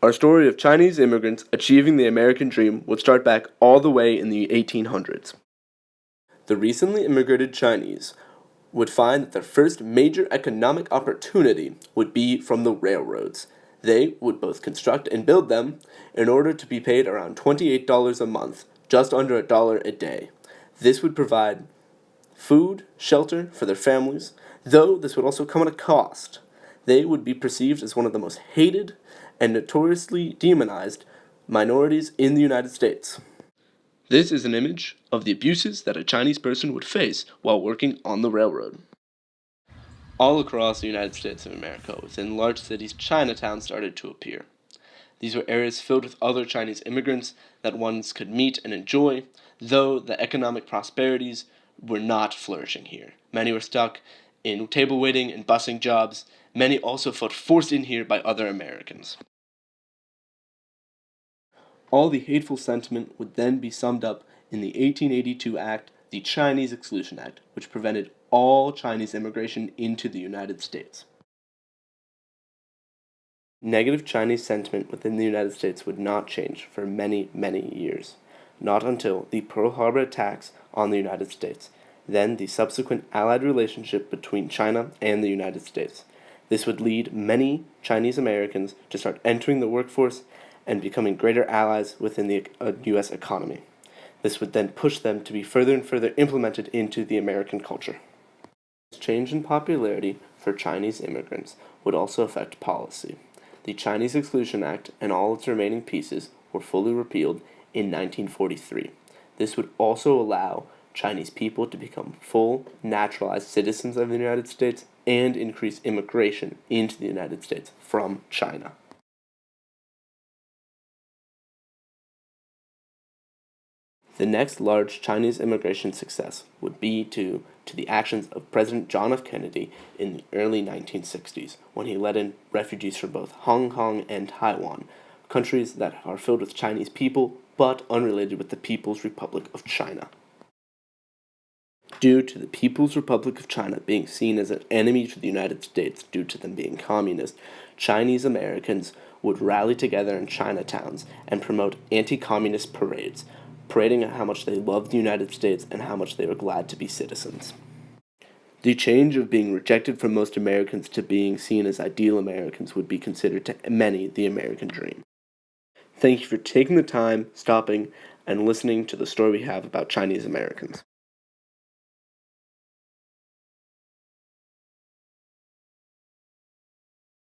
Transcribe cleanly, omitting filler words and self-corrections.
Our story of Chinese immigrants achieving the American dream would start back all the way in the 1800s. The recently immigrated Chinese would find that their first major economic opportunity would be from the railroads. They would both construct and build them in order to be paid around $28 a month, just under $1 a day. This would provide food, shelter for their families, though this would also come at a cost. They would be perceived as one of the most hated and notoriously demonized minorities in the United States. This is an image of the abuses that a Chinese person would face while working on the railroad. All across the United States of America, within large cities, Chinatowns started to appear. These were areas filled with other Chinese immigrants that ones could meet and enjoy, though the economic prosperities were not flourishing here. Many were stuck in table waiting and busing jobs. Many also felt forced in here by other Americans. All the hateful sentiment would then be summed up in the 1882 Act, the Chinese Exclusion Act, which prevented all Chinese immigration into the United States. Negative Chinese sentiment within the United States would not change for many, many years, not until the Pearl Harbor attacks on the United States, then the subsequent allied relationship between China and the United States. This would lead many Chinese Americans to start entering the workforce and becoming greater allies within the U.S. economy. This would then push them to be further and further implemented into the American culture. This change in popularity for Chinese immigrants would also affect policy. The Chinese Exclusion Act and all its remaining pieces were fully repealed in 1943. This would also allow Chinese people to become full, naturalized citizens of the United States and increase immigration into the United States from China. The next large Chinese immigration success would be due to the actions of President John F. Kennedy in the early 1960s, when he let in refugees from both Hong Kong and Taiwan, countries that are filled with Chinese people but unrelated with the People's Republic of China. Due to the People's Republic of China being seen as an enemy to the United States due to them being communist, Chinese Americans would rally together in Chinatowns and promote anti-communist parades, parading how much they loved the United States and how much they were glad to be citizens. The change of being rejected from most Americans to being seen as ideal Americans would be considered to many the American dream. Thank you for taking the time, stopping, and listening to the story we have about Chinese Americans.